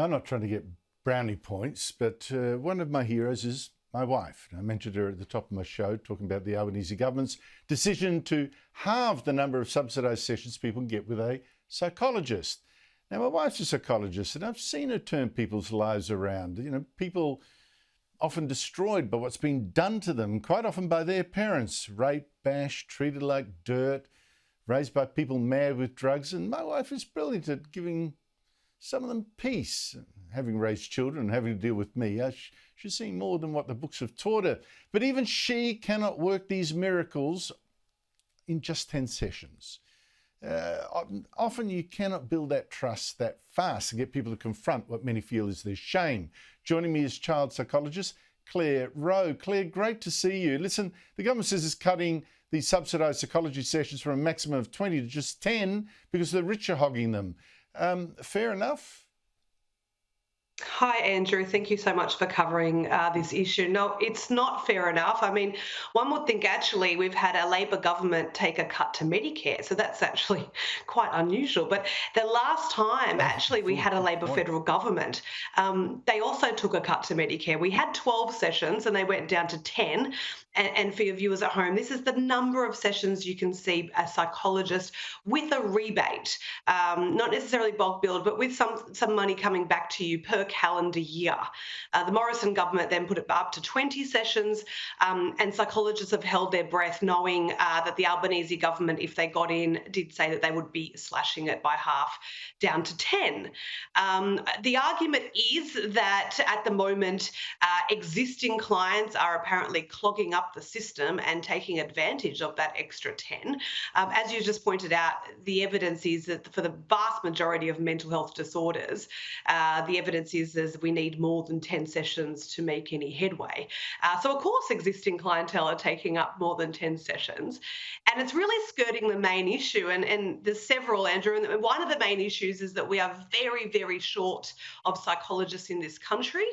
I'm not trying to get brownie points, but one of my heroes is my wife. I mentioned her at the top of my show, talking about the Albanese government's decision to halve the number of subsidised sessions people can get with a psychologist. Now, my wife's a psychologist, and I've seen her turn people's lives around. You know, people often destroyed by what's been done to them, quite often by their parents, raped, bashed, treated like dirt, raised by people mad with drugs. And my wife is brilliant at giving some of them peace. Having raised children and having to deal with me, she's seen more than what the books have taught her. But even she cannot work these miracles in just 10 sessions. Often you cannot build that trust that fast and get people to confront what many feel is their shame. Joining me is child psychologist Clare Rowe. Clare, great to see you. Listen, the government says it's cutting these subsidised psychology sessions from a maximum of 20 to just 10 because the rich are hogging them. Fair enough? Hi, Andrew. Thank you so much for covering this issue. No, it's not fair enough. I mean, one would think actually we've had a Labor government take a cut to Medicare, so that's actually quite unusual. But the last time actually we had a Labor federal government, they also took a cut to Medicare. We had 12 sessions and they went down to 10. And for your viewers at home, this is the number of sessions you can see a psychologist with a rebate, not necessarily bulk billed, but with some money coming back to you per calendar year. The Morrison government then put it up to 20 sessions, and psychologists have held their breath knowing that the Albanese government, if they got in, did say that they would be slashing it by half down to 10. The argument is that at the moment, existing clients are apparently clogging up the system and taking advantage of that extra 10. As you just pointed out, the evidence is that for the vast majority of mental health disorders, the evidence is we need more than 10 sessions to make any headway. So of course, existing clientele are taking up more than 10 sessions. And it's really skirting the main issue. And there's several, Andrew, and one of the main issues is that we are very, very short of psychologists in this country,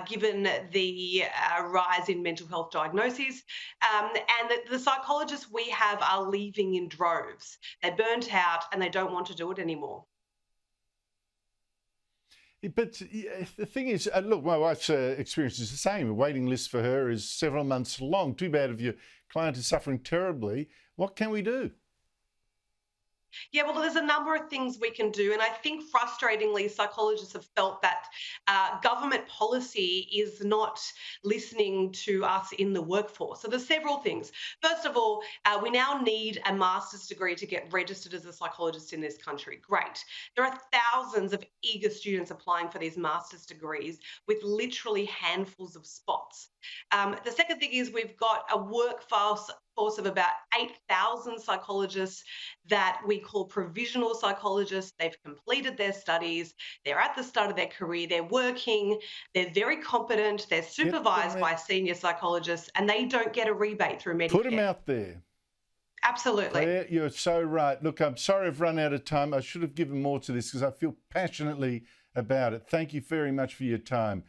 given the rise in mental health diagnoses. And the psychologists we have are leaving in droves. They're burnt out and they don't want to do it anymore. But the thing is, look, my wife's experience is the same. The waiting list for her is several months long. Too bad if your client is suffering terribly. What can we do? Yeah, well, there's a number of things we can do. And I think frustratingly, psychologists have felt that government policy is not listening to us in the workforce. So there's several things. First of all, we now need a master's degree to get registered as a psychologist in this country. Great. There are thousands of eager students applying for these master's degrees with literally handfuls of spots. The second thing is we've got a workforce of about 8,000 psychologists that we call provisional psychologists. They've completed their studies. They're at the start of their career. They're working. They're very competent. They're supervised by senior psychologists, and they don't get a rebate through Medicare. Put them out there. Absolutely. Clare, you're so right. Look, I'm sorry I've run out of time. I should have given more to this because I feel passionately about it. Thank you very much for your time.